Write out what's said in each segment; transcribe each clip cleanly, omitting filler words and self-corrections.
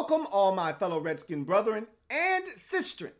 Welcome all my fellow Redskin brethren and sistren.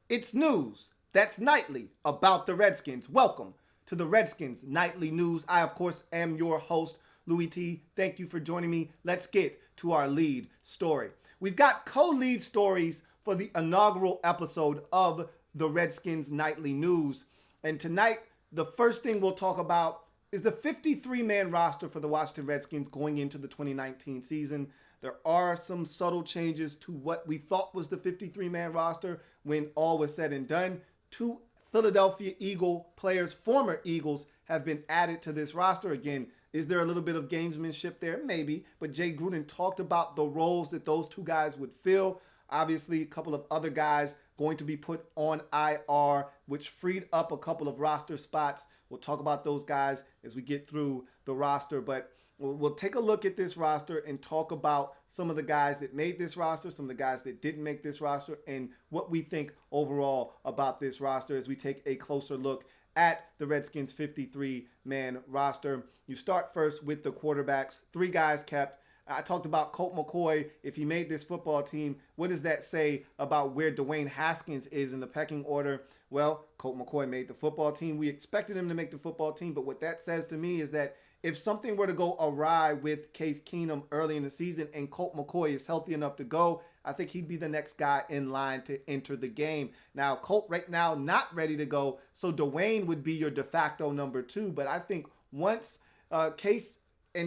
It's news that's nightly about the Redskins. Welcome to the Redskins Nightly News. I, of course, am your host, Louie T. Thank you for joining me. Let's get to our lead story. We've got co-lead stories for the inaugural episode of the Redskins Nightly News. And tonight, the first thing we'll talk about is the 53-man roster for the Washington Redskins going into the 2019 season. There are some subtle changes to what we thought was the 53-man roster when all was said and done. Two Philadelphia Eagle players, former Eagles, have been added to this roster. Again, is there a little bit of gamesmanship there? Maybe. But Jay Gruden talked about the roles that those two guys would fill. Obviously, a couple of other guys going to be put on IR, which freed up a couple of roster spots. We'll talk about those guys as we get through the roster. But we'll take a look at this roster and talk about some of the guys that made this roster, some of the guys that didn't make this roster, and what we think overall about this roster as we take a closer look at the Redskins 53-man roster. You start first with the quarterbacks. 3 guys kept. I talked about Colt McCoy. If he made this football team, what does that say about where Dwayne Haskins is in the pecking order? Well, Colt McCoy made the football team. We expected him to make the football team, but what that says to me is that if something were to go awry with Case Keenum early in the season and Colt McCoy is healthy enough to go, I think he'd be the next guy in line to enter the game. Now, Colt right now not ready to go, so Dwayne would be your de facto number 2. But I think once Case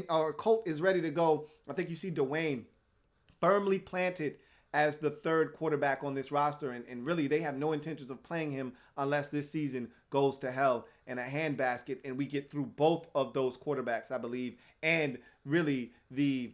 or Colt is ready to go, I think you see Dwayne firmly planted as the 3rd quarterback on this roster. And really, they have no intentions of playing him unless this season goes to hell in a handbasket and we get through both of those quarterbacks, I believe, and really the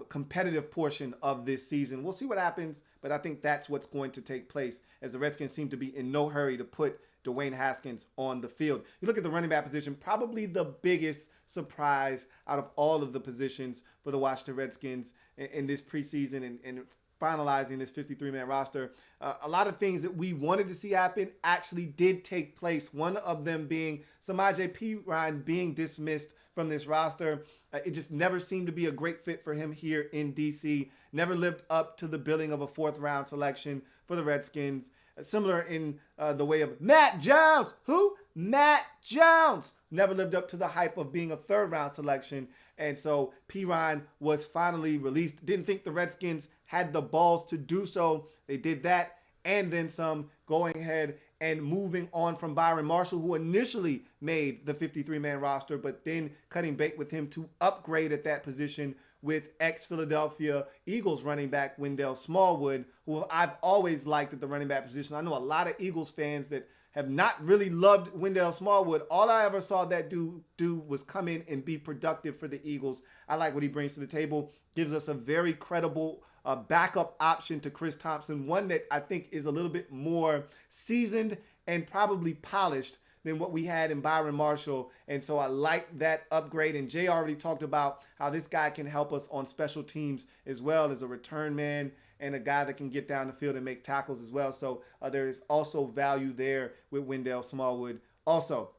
competitive portion of this season. We'll see what happens, but I think that's what's going to take place as the Redskins seem to be in no hurry to put Dwayne Haskins on the field. You look at the running back position, probably the biggest surprise out of all of the positions for the Washington Redskins in this preseason and finalizing this 53-man roster. A lot of things that we wanted to see happen actually did take place. One of them being Samaje Perine being dismissed from this roster. It just never seemed to be a great fit for him here in D.C. Never lived up to the billing of a 4th-round selection for the Redskins. Similar in the way of Matt Jones. Who? Matt Jones. Never lived up to the hype of being a 3rd-round selection. And so Perine was finally released. Didn't think the Redskins had the balls to do so. They did that and then some, going ahead and moving on from Byron Marshall, who initially made the 53-man roster, but then cutting bait with him to upgrade at that position with ex-Philadelphia Eagles running back Wendell Smallwood, who I've always liked at the running back position. I know a lot of Eagles fans that have not really loved Wendell Smallwood. All I ever saw that do was come in and be productive for the Eagles. I like what he brings to the table. Gives us a very credible backup option to Chris Thompson, one that I think is a little bit more seasoned and probably polished than what we had in Byron Marshall. And so I like that upgrade. And Jay already talked about how this guy can help us on special teams as well as a return man and a guy that can get down the field and make tackles as well. So there is also value there with Wendell Smallwood. Also,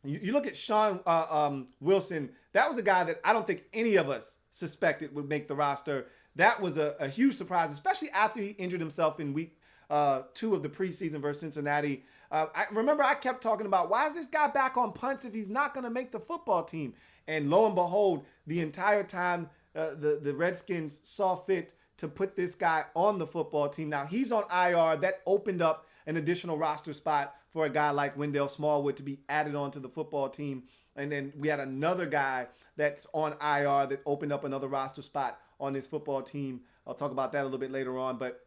you look at Sean Wilson. That was a guy that I don't think any of us suspected would make the roster. That was a huge surprise, especially after he injured himself in week 2 of the preseason versus Cincinnati. I remember I kept talking about, why is this guy back on punts if he's not going to make the football team? And lo and behold, the entire time the Redskins saw fit to put this guy on the football team. Now, he's on IR. That opened up an additional roster spot for a guy like Wendell Smallwood to be added onto the football team. And then we had another guy that's on IR that opened up another roster spot on this football team. I'll talk about that a little bit later on. But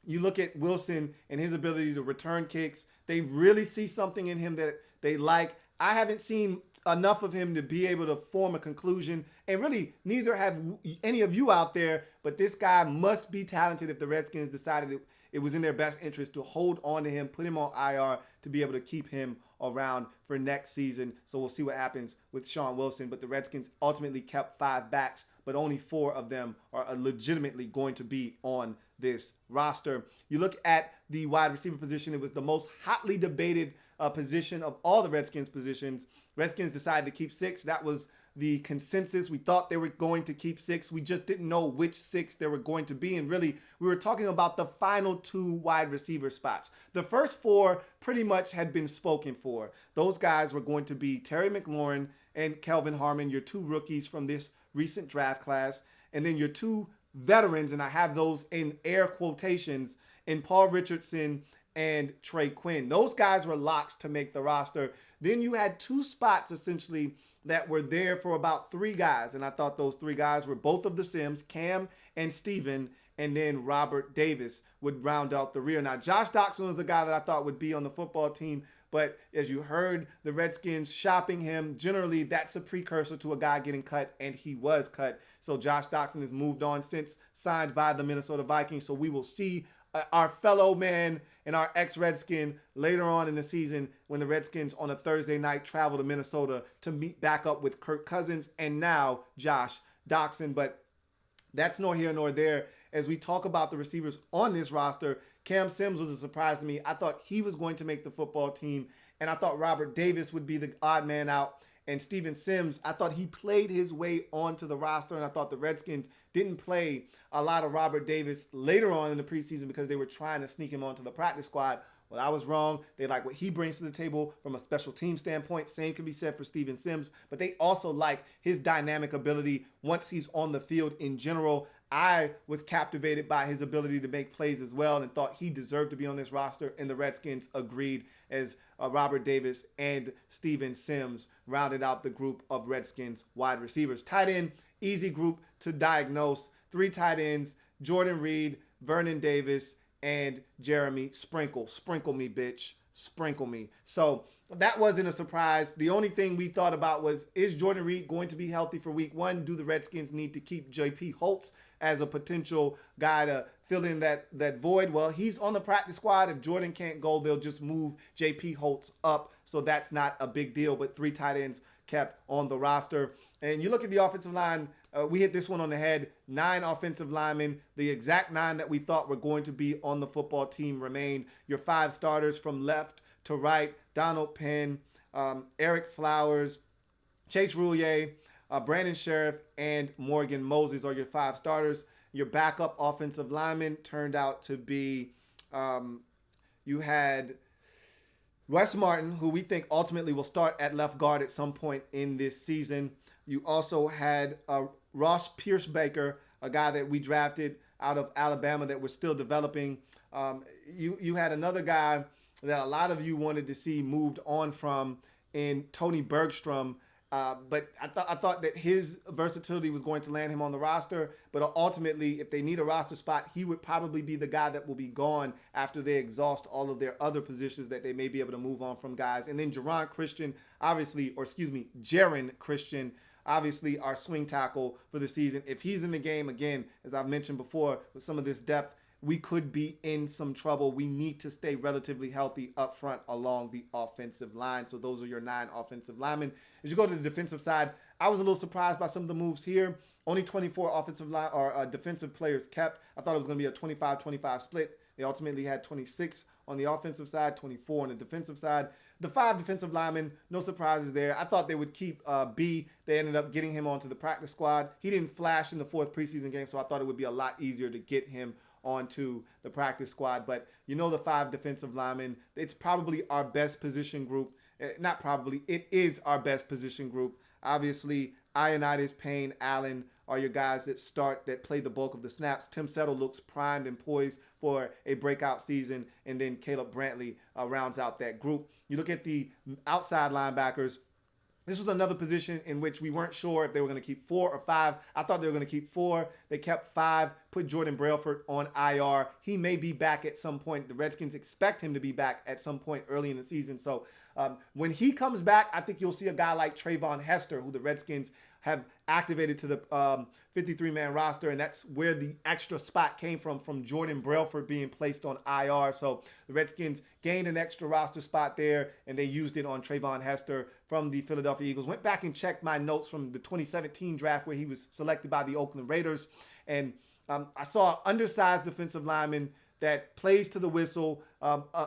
you look at Wilson and his ability to return kicks. They really see something in him that they like. I haven't seen enough of him to be able to form a conclusion. And really, neither have any of you out there. But this guy must be talented if the Redskins decided it was in their best interest to hold on to him, put him on IR to be able to keep him around for next season. So we'll see what happens with Sean Wilson. But the Redskins ultimately kept 5 backs, but only 4 of them are legitimately going to be on this roster. You look at the wide receiver position. It was the most hotly debated position of all the Redskins positions. Redskins decided to keep 6. That was the consensus. We thought they were going to keep 6. We just didn't know which 6 there were going to be. And really, we were talking about the final 2 wide receiver spots. The first 4 pretty much had been spoken for. Those guys were going to be Terry McLaurin and Kelvin Harmon, your 2 rookies from this recent draft class. And then your 2 veterans, and I have those in air quotations, in Paul Richardson and Trey Quinn. Those guys were locks to make the roster. Then you had 2 spots essentially that were there for about 3 guys. And I thought those 3 guys were both of the Sims, Cam and Steven, and then Robert Davis would round out the rear. Now, Josh Doctson was the guy that I thought would be on the football team. But as you heard, the Redskins shopping him, generally that's a precursor to a guy getting cut, and he was cut. So Josh Doctson has moved on since signed by the Minnesota Vikings. So we will see our fellow man and our ex-Redskin later on in the season when the Redskins on a Thursday night travel to Minnesota to meet back up with Kirk Cousins and now Josh Doctson. But that's nor here nor there. As we talk about the receivers on this roster, Cam Sims was a surprise to me. I thought he was going to make the football team, and I thought Robert Davis would be the odd man out. And Steven Sims, I thought he played his way onto the roster, and I thought the Redskins didn't play a lot of Robert Davis later on in the preseason because they were trying to sneak him onto the practice squad. Well, I was wrong. They like what he brings to the table from a special team standpoint. Same can be said for Steven Sims, but they also like his dynamic ability once he's on the field in general. I was captivated by his ability to make plays as well and thought he deserved to be on this roster, and the Redskins agreed as Robert Davis and Steven Sims rounded out the group of Redskins wide receivers. Tight end, easy group to diagnose. 3 tight ends, Jordan Reed, Vernon Davis, and Jeremy Sprinkle. Sprinkle me, bitch. Sprinkle me. So that wasn't a surprise. The only thing we thought about was, is Jordan Reed going to be healthy for week 1? Do the Redskins need to keep J.P. Holtz as a potential guy to fill in that void? Well, he's on the practice squad. If Jordan can't go, they'll just move J.P. Holtz up. So that's not a big deal, but 3 tight ends kept on the roster. And you look at the offensive line, we hit this one on the head. 9 offensive linemen, the exact 9 that we thought were going to be on the football team remained. Your 5 starters from left to right: Donald Penn, Eric Flowers, Chase Roulier, Brandon Sheriff, and Morgan Moses are your 5 starters. Your backup offensive linemen turned out to be, you had Wes Martin, who we think ultimately will start at left guard at some point in this season. You also had Ross Pierce-Baker, a guy that we drafted out of Alabama that we're still developing. You had another guy that a lot of you wanted to see moved on from in Tony Bergstrom. But I thought that his versatility was going to land him on the roster. But ultimately, if they need a roster spot, he would probably be the guy that will be gone after they exhaust all of their other positions that they may be able to move on from guys. And then Jaron Christian, Jaron Christian, obviously our swing tackle for the season. If he's in the game, again, as I've mentioned before, with some of this depth, we could be in some trouble. We need to stay relatively healthy up front along the offensive line. So those are your 9 offensive linemen. As you go to the defensive side, I was a little surprised by some of the moves here. Only 24 offensive line or defensive players kept. I thought it was going to be a 25-25 split. They ultimately had 26 on the offensive side, 24 on the defensive side. The 5 defensive linemen, no surprises there. I thought they would keep B. They ended up getting him onto the practice squad. He didn't flash in the 4th preseason game, so I thought it would be a lot easier to get him onto the practice squad. But the 5 defensive linemen, it's probably our best position group. Not probably, it is our best position group. Obviously, Ioannidis, Payne, Allen are your guys that play the bulk of the snaps. Tim Settle looks primed and poised for a breakout season, and then Caleb Brantley rounds out that group. You look at the outside linebackers. This was another position in which we weren't sure if they were going to keep 4 or 5. I thought they were going to keep 4. They kept 5, put Jordan Belfort on IR. He may be back at some point. The Redskins expect him to be back at some point early in the season. So when he comes back, I think you'll see a guy like Trayvon Hester, who the Redskins have activated to the 53-man roster, and that's where the extra spot came from Jordan Belfort being placed on IR. So the Redskins gained an extra roster spot there, and they used it on Trayvon Hester from the Philadelphia Eagles. Went back and checked my notes from the 2017 draft where he was selected by the Oakland Raiders, and I saw an undersized defensive lineman that plays to the whistle,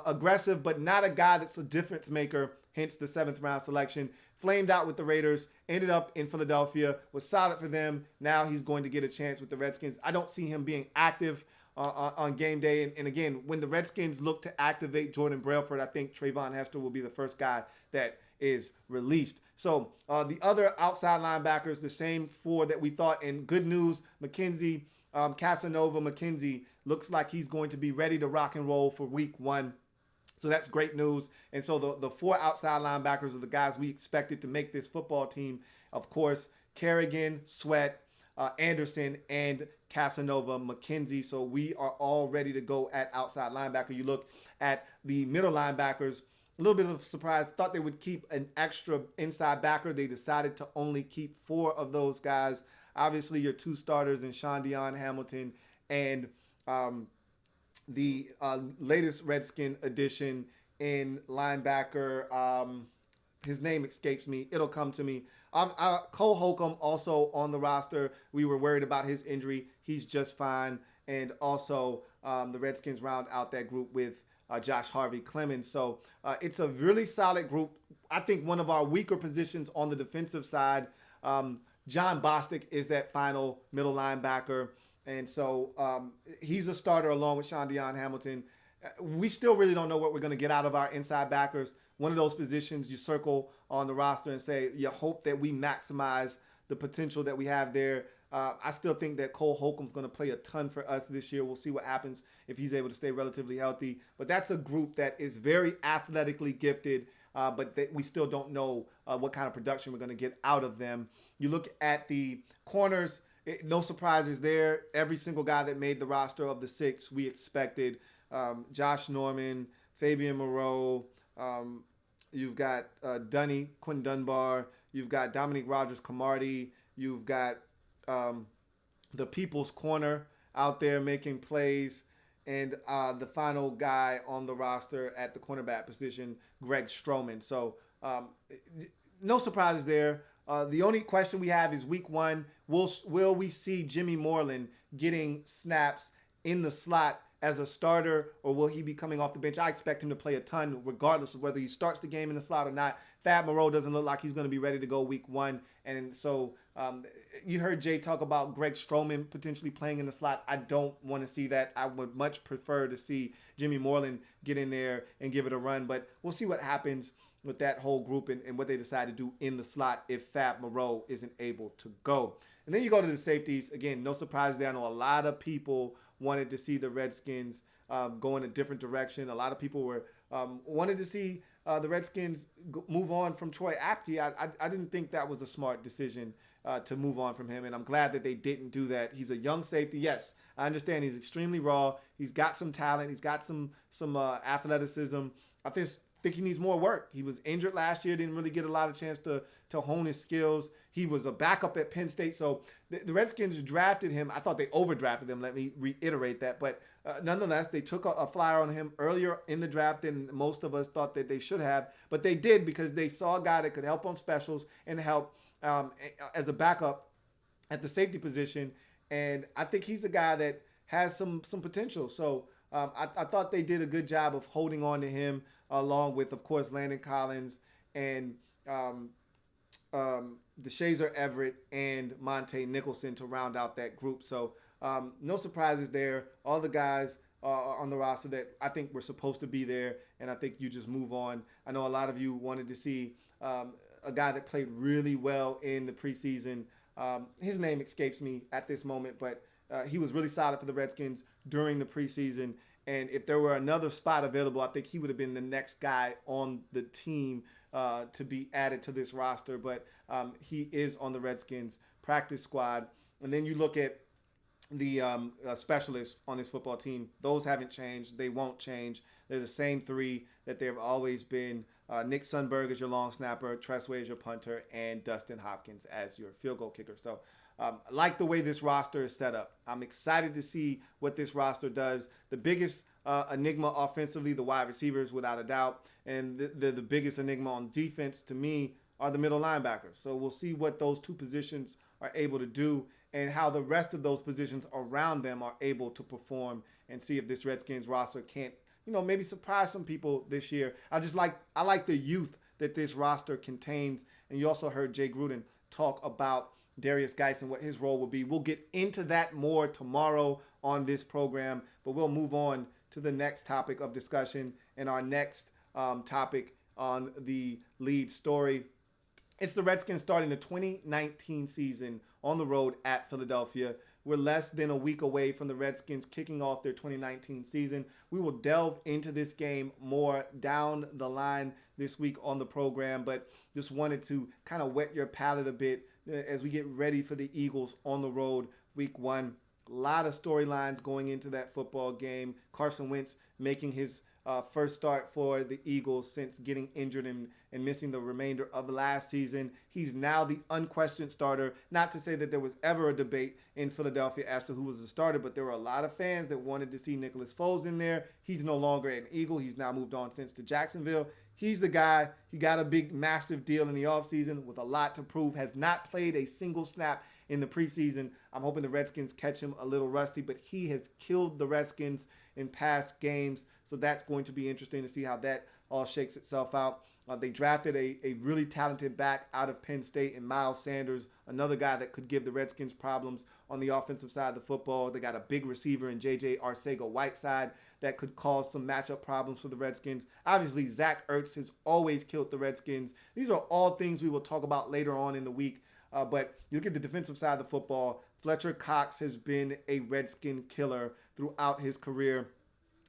aggressive, but not a guy that's a difference maker, hence the 7th round selection. flamed out with the Raiders, ended up in Philadelphia, was solid for them. Now he's going to get a chance with the Redskins. I don't see him being active on game day. And again, when the Redskins look to activate Jordan Belfort, I think Trayvon Hester will be the first guy that is released. So the other outside linebackers, the same four that we thought. And good news, McKenzie, Casanova McKenzie looks like he's going to be ready to rock and roll for week 1. So that's great news. And so the four outside linebackers are the guys we expected to make this football team. Of course, Kerrigan, Sweat, Anderson, and Casanova McKenzie. So we are all ready to go at outside linebacker. You look at the middle linebackers, a little bit of a surprise. Thought they would keep an extra inside backer. They decided to only keep 4 of those guys. Obviously, your 2 starters in Sean Dion Hamilton and the latest Redskin addition in linebacker. His name escapes me. It'll come to me. Cole Holcomb also on the roster. We were worried about his injury. He's just fine. And also the Redskins round out that group with Josh Harvey Clemens. So it's a really solid group. I think one of our weaker positions on the defensive side, John Bostic is that final middle linebacker. And so he's a starter along with Sean Dion Hamilton. We still really don't know what we're going to get out of our inside backers. One of those positions you circle on the roster and say you hope that we maximize the potential that we have there. I still think that Cole Holcomb's going to play a ton for us this year. We'll see what happens if he's able to stay relatively healthy. But that's a group that is very athletically gifted, but we still don't know what kind of production we're going to get out of them. You look at the corners, no surprises there. Every single guy that made the roster of the 6 we expected. Josh Norman, Fabian Moreau, you've got Quentin Dunbar, you've got Dominique Rodgers-Cromartie, you've got the People's Corner out there making plays, and the final guy on the roster at the cornerback position, Greg Stroman. So no surprises there. The only question we have is week 1, will we see Jimmy Moreland getting snaps in the slot as a starter, or will he be coming off the bench? I expect him to play a ton regardless of whether he starts the game in the slot or not. Fab Moreau doesn't look like he's going to be ready to go week 1. And so you heard Jay talk about Greg Stroman potentially playing in the slot. I don't want to see that. I would much prefer to see Jimmy Moreland get in there and give it a run. But we'll see what happens with that whole group and what they decide to do in the slot if Fab Moreau isn't able to go. And then you go to the safeties. Again, no surprise there. I know a lot of people wanted to see the Redskins go in a different direction. A lot of people were wanted to see the Redskins move on from Troy Apke. I didn't think that was a smart decision to move on from him, and I'm glad that they didn't do that. He's a young safety. Yes, I understand he's extremely raw. He's got some talent. He's got some athleticism. I think he needs more work. He was injured last year, didn't really get a lot of chance to hone his skills. He was a backup at Penn State. So the Redskins drafted him. I thought they overdrafted him. Let me reiterate that. But nonetheless, they took a flyer on him earlier in the draft than most of us thought that they should have. But they did because they saw a guy that could help on specials and help as a backup at the safety position. And I think he's a guy that has some potential. So I thought they did a good job of holding on to him, along with, of course, Landon Collins and DeShazer Everett and Monte Nicholson to round out that group. So no surprises there. All the guys are on the roster that I think were supposed to be there, and I think you just move on. I know a lot of you wanted to see a guy that played really well in the preseason. His name escapes me at this moment, but he was really solid for the Redskins during the preseason. And if there were another spot available, I think he would have been the next guy on the team to be added to this roster. But he is on the Redskins practice squad. And then you look at the specialists on this football team. Those haven't changed. They won't change. They're the same 3 that they've always been. Nick Sundberg is your long snapper, Tressway is your punter, and Dustin Hopkins as your field goal kicker. So I like the way this roster is set up. I'm excited to see what this roster does. The biggest enigma offensively, the wide receivers, without a doubt. And the biggest enigma on defense, to me, are the middle linebackers. So we'll see what those 2 positions are able to do and how the rest of those positions around them are able to perform, and see if this Redskins roster can't, maybe surprise some people this year. I like the youth that this roster contains. And you also heard Jay Gruden talk about Darius Geis and what his role will be. We'll get into that more tomorrow on this program, but we'll move on to the next topic of discussion and our next topic on the lead story. It's the Redskins starting the 2019 season on the road at Philadelphia. We're less than a week away from the Redskins kicking off their 2019 season. We will delve into this game more down the line this week on the program, but just wanted to kind of whet your palate a bit as we get ready for the Eagles on the road week 1. A lot of storylines going into that football game. Carson Wentz making his first start for the Eagles since getting injured and missing the remainder of last season. He's now the unquestioned starter. Not to say that there was ever a debate in Philadelphia as to who was the starter, but there were a lot of fans that wanted to see Nicholas Foles in there. He's no longer an Eagle. He's now moved on since to Jacksonville. He's the guy. He got a big, massive deal in the offseason with a lot to prove. Has not played a single snap in the preseason. I'm hoping the Redskins catch him a little rusty, but he has killed the Redskins in past games. So that's going to be interesting to see how that all shakes itself out. They drafted a really talented back out of Penn State in Miles Sanders, another guy that could give the Redskins problems on the offensive side of the football. They got a big receiver in J.J. Arcega-Whiteside that could cause some matchup problems for the Redskins. Obviously, Zach Ertz has always killed the Redskins. These are all things we will talk about later on in the week. But you look at the defensive side of the football, Fletcher Cox has been a Redskin killer throughout his career.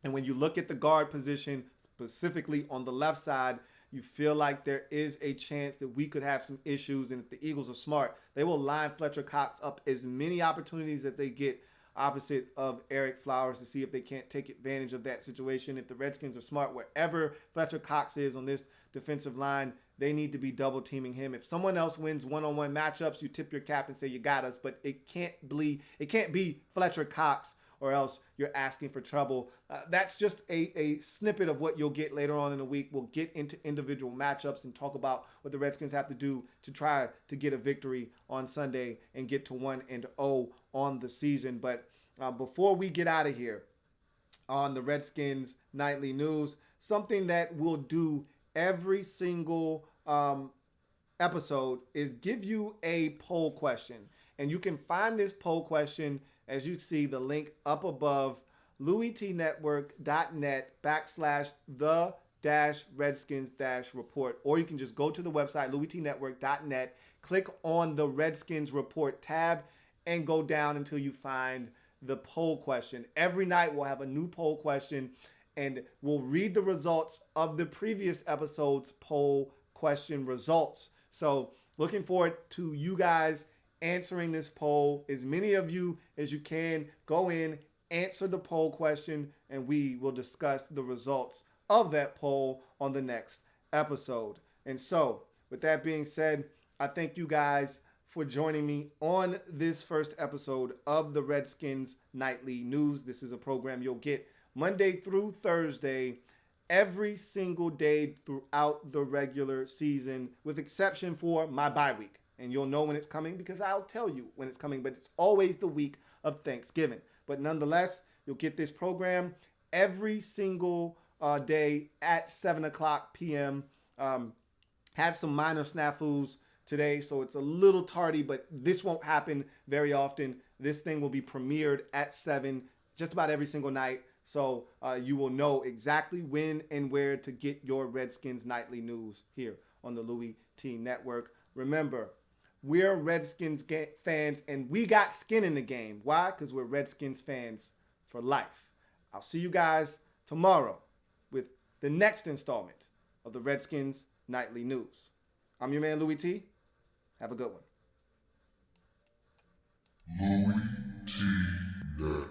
And when you look at the guard position, specifically on the left side, you feel like there is a chance that we could have some issues. And if the Eagles are smart, they will line Fletcher Cox up as many opportunities that they get opposite of Eric Flowers to see if they can't take advantage of that situation. If the Redskins are smart, wherever Fletcher Cox is on this defensive line, they need to be double teaming him. If someone else wins one-on-one matchups, you tip your cap and say you got us, but it can't be Fletcher Cox or else you're asking for trouble. That's just a snippet of what you'll get later on in the week. We'll get into individual matchups and talk about what the Redskins have to do to try to get a victory on Sunday and get to 1-0 on the season. But before we get out of here on the Redskins Nightly News, something that we'll do every single episode is give you a poll question. And you can find this poll question, as you see the link up above, louietnetwork.net/the-redskins-report. Or you can just go to the website, louietnetwork.net, click on the Redskins Report tab, and go down until you find the poll question. Every night we'll have a new poll question, and we'll read the results of the previous episode's poll question results. So looking forward to you guys answering this poll. As many of you as you can, go in, answer the poll question, and we will discuss the results of that poll on the next episode. And so, with that being said, I thank you guys for joining me on this first episode of the Redskins Nightly News. This is a program you'll get Monday through Thursday, every single day throughout the regular season, with exception for my bye week. And you'll know when it's coming because I'll tell you when it's coming, but it's always the week of Thanksgiving. But nonetheless, you'll get this program every single day at 7 o'clock p.m. Had some minor snafus today, so it's a little tardy, but this won't happen very often. This thing will be premiered at 7 just about every single night. So you will know exactly when and where to get your Redskins Nightly News here on the Louie T Network. Remember, we're Redskins fans, and we got skin in the game. Why? Because we're Redskins fans for life. I'll see you guys tomorrow with the next installment of the Redskins Nightly News. I'm your man, Louie T. Have a good one. Louie T Net.